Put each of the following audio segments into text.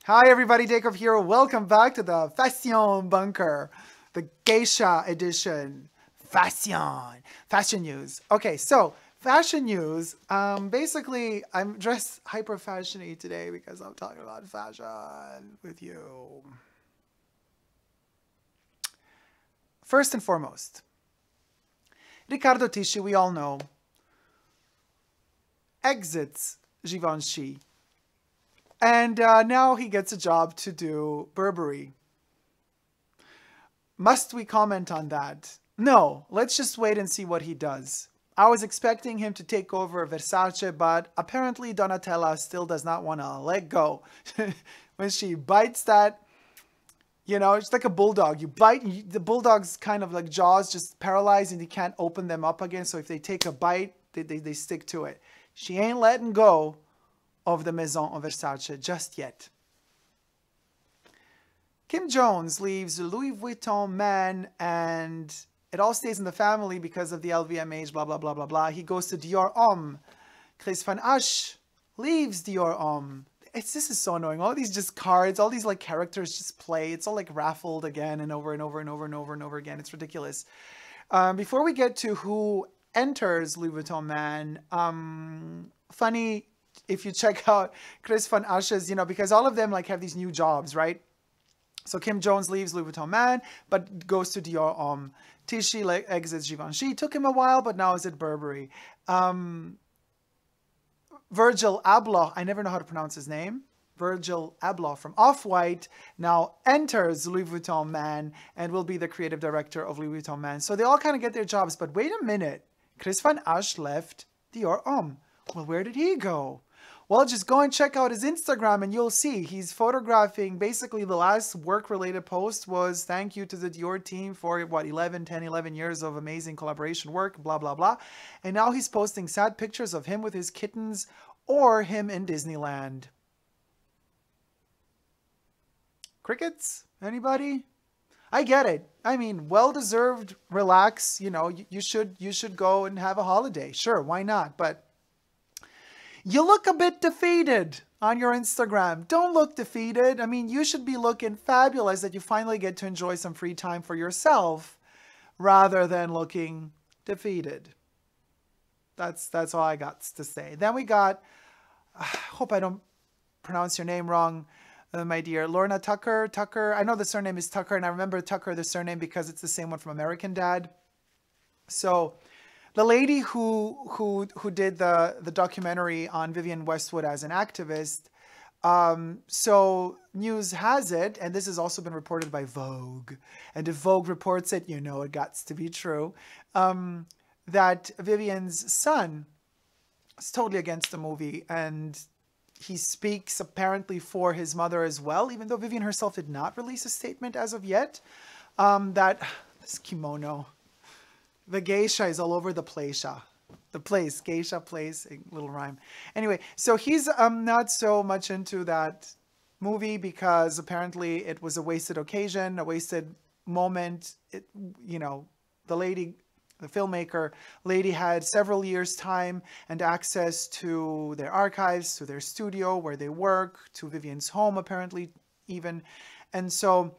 Hi everybody, Dacob here. Welcome back to the Fashion Bunker, the Geisha edition. Fashion news. Okay, so fashion news. Basically, I'm dressed hyper fashion-y today because I'm talking about fashion with you. First and foremost, Riccardo Tisci, we all know, exits Givenchy. And now he gets a job to do Burberry. Must we comment on that? No, let's just wait and see what he does. I was expecting him to take over Versace, but apparently Donatella still does not want to let go. When she bites that, you know, it's like a bulldog. You bite, the bulldog's kind of like jaws just paralyzed and you can't open them up again. So if they take a bite, they stick to it. She ain't letting go of the Maison of Versace just yet. Kim Jones leaves Louis Vuitton man and it all stays in the family because of the LVMH, blah, blah, blah, blah, blah. He goes to Dior Homme. Chris van Assche leaves Dior Homme. This is so annoying. All these just cards, all these like characters just play. It's all like raffled again and over and over and over and over and over again. It's ridiculous. Before we get to who enters Louis Vuitton man, funny, if you check out Chris van Assche's, you know, because all of them like have these new jobs, right? So Kim Jones leaves Louis Vuitton man, but goes to Dior Homme. Tisci like exits Givenchy. Took him a while, but now is at Burberry. Virgil Abloh, I never know how to pronounce his name. Virgil Abloh from Off-White now enters Louis Vuitton man and will be the creative director of Louis Vuitton man. So they all kind of get their jobs, but wait a minute. Chris van Assche left Dior Homme. Well, where did he go? Well, just go and check out his Instagram and you'll see he's photographing. Basically, the last work-related post was thank you to the Dior team for, what, 11 years of amazing collaboration work, blah, blah, blah. And now he's posting sad pictures of him with his kittens or him in Disneyland. Crickets? Anybody? I get it. I mean, well-deserved, relax. You know, you should go and have a holiday. Sure, why not? But you look a bit defeated on your Instagram. Don't look defeated. I mean, you should be looking fabulous that you finally get to enjoy some free time for yourself rather than looking defeated. That's all I got to say. Then we got, I hope I don't pronounce your name wrong, my dear, Lorna Tucker. I know the surname is Tucker, and I remember Tucker, the surname, because it's the same one from American Dad. So the lady who did the documentary on Vivienne Westwood as an activist, so news has it, and this has also been reported by Vogue, and if Vogue reports it, you know it got to be true, that Vivienne's son is totally against the movie, and he speaks apparently for his mother as well, even though Vivienne herself did not release a statement as of yet, that this kimono, the geisha is all over the place. The place, geisha place, a little rhyme. Anyway, so he's not so much into that movie because apparently it was a wasted occasion, a wasted moment. It, you know, the lady, the filmmaker lady had several years' time and access to their archives, to their studio where they work, to Vivienne's home apparently even. And so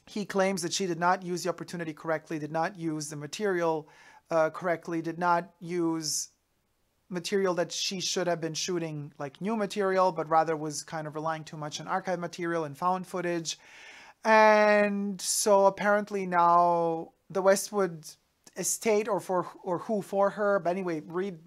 he claims that she did not use the opportunity correctly, did not use the material correctly, did not use material that she should have been shooting like new material, but rather was kind of relying too much on archive material and found footage. And so apparently now the Westwood estate, or who for her, but anyway, read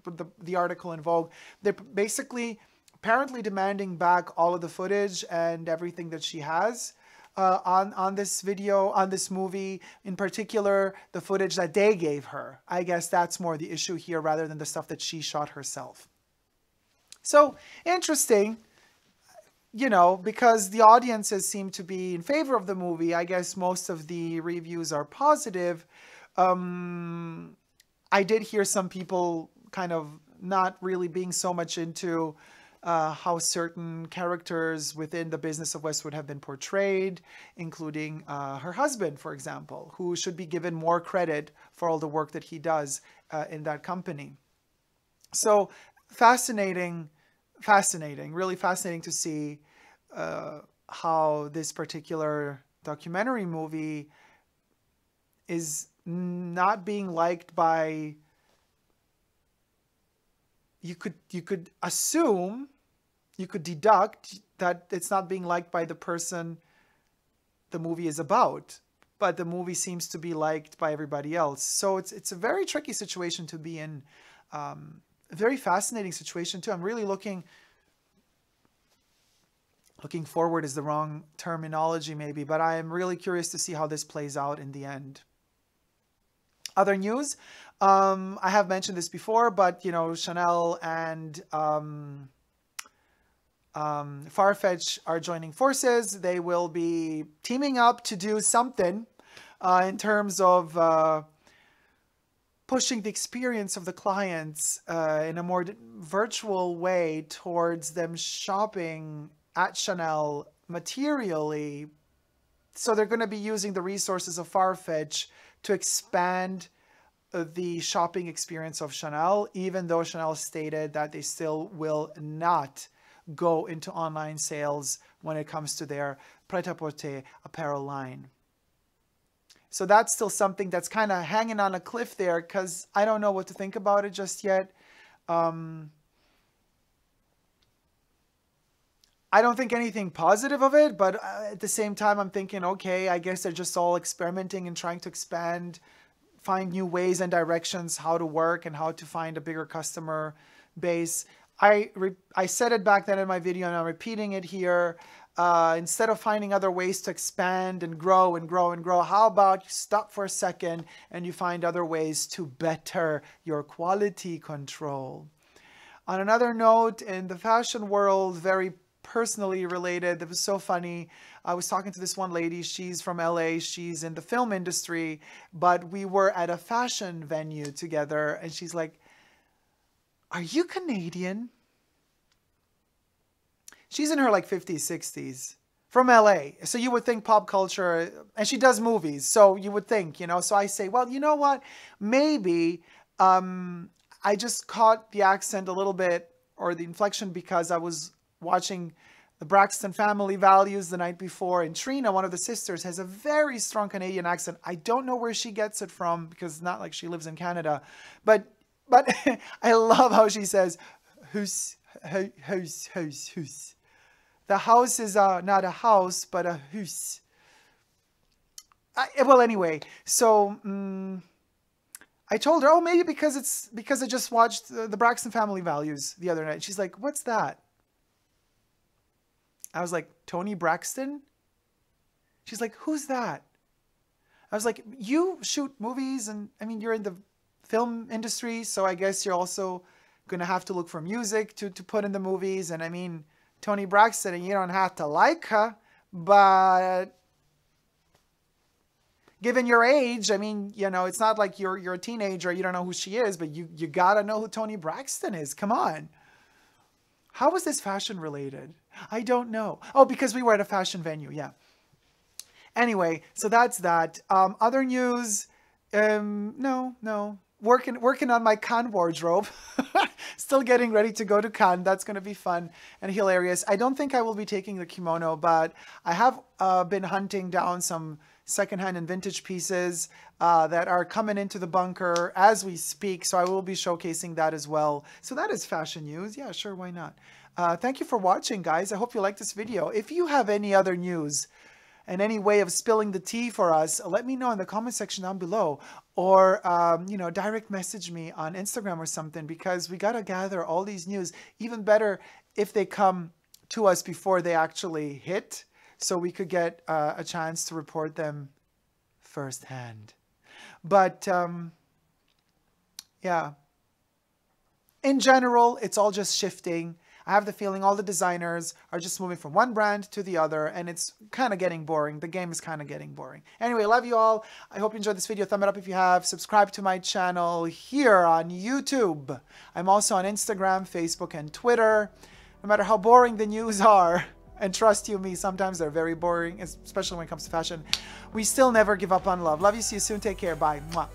the article in Vogue. They're basically apparently demanding back all of the footage and everything that she has on this video, on this movie, in particular, the footage that they gave her. I guess that's more the issue here rather than the stuff that she shot herself. So interesting, you know, because the audiences seem to be in favor of the movie. I guess most of the reviews are positive. I did hear some people kind of not really being so much into how certain characters within the business of Westwood have been portrayed, including her husband, for example, who should be given more credit for all the work that he does in that company. So fascinating, really fascinating to see how this particular documentary movie is not being liked by, you could assume, you could deduct that it's not being liked by the person the movie is about, but the movie seems to be liked by everybody else. So it's a very tricky situation to be in. A very fascinating situation too. I'm really looking forward is the wrong terminology maybe, but I am really curious to see how this plays out in the end. Other news, I have mentioned this before, but you know, Chanel and Farfetch are joining forces. They will be teaming up to do something in terms of pushing the experience of the clients in a more virtual way towards them shopping at Chanel materially. So they're going to be using the resources of Farfetch to expand the shopping experience of Chanel, even though Chanel stated that they still will not go into online sales when it comes to their pret-a-porter apparel line. So that's still something that's kind of hanging on a cliff there, because I don't know what to think about it just yet. I don't think anything positive of it, but at the same time, I'm thinking, okay, I guess they're just all experimenting and trying to expand, find new ways and directions how to work and how to find a bigger customer base. I said it back then in my video, and I'm repeating it here. Instead of finding other ways to expand and grow and grow and grow, how about you stop for a second and you find other ways to better your quality control? On another note, in the fashion world, very personally related, it was so funny. I was talking to this one lady. She's from LA. She's in the film industry, but we were at a fashion venue together, and she's like, "Are you Canadian?" She's in her like 50s, 60s, from LA. So you would think pop culture, and she does movies. So you would think, you know, so I say, well, you know what? Maybe I just caught the accent a little bit, or the inflection, because I was watching the Braxton Family Values the night before, and Trina, one of the sisters, has a very strong Canadian accent. I don't know where she gets it from, because it's not like she lives in Canada, but I love how she says, house. The house is not a house, but a house. Well, anyway, so I told her, oh, maybe because I just watched the Braxton Family Values the other night. She's like, what's that? I was like, Tony Braxton? She's like, who's that? I was like, you shoot movies, and I mean, you're in the film industry, so I guess you're also going to have to look for music to put in the movies. And I mean, Tony Braxton, and you don't have to like her, but given your age, I mean, you know, it's not like you're a teenager, you don't know who she is, but you got to know who Tony Braxton is. Come on. How was this fashion related? I don't know. Oh, because we were at a fashion venue. Yeah. Anyway, so that's that. Other news. No. Working on my Cannes wardrobe. Still getting ready to go to Cannes. That's going to be fun and hilarious. I don't think I will be taking the kimono, but I have been hunting down some secondhand and vintage pieces that are coming into the bunker as we speak. So I will be showcasing that as well. So that is fashion news. Yeah, sure. Why not? Thank you for watching, guys. I hope you liked this video. If you have any other news and any way of spilling the tea for us, let me know in the comment section down below, or you know, direct message me on Instagram or something, because we got to gather all these news. Even better if they come to us before they actually hit, so we could get a chance to report them firsthand. But yeah, in general, it's all just shifting. I have the feeling all the designers are just moving from one brand to the other, and it's kind of getting boring. The game is kind of getting boring. Anyway, love you all. I hope you enjoyed this video. Thumb it up if you have. Subscribe to my channel here on YouTube. I'm also on Instagram, Facebook, and Twitter. No matter how boring the news are, and trust you me, sometimes they're very boring, especially when it comes to fashion, we still never give up on love. Love you. See you soon. Take care. Bye. Mwah.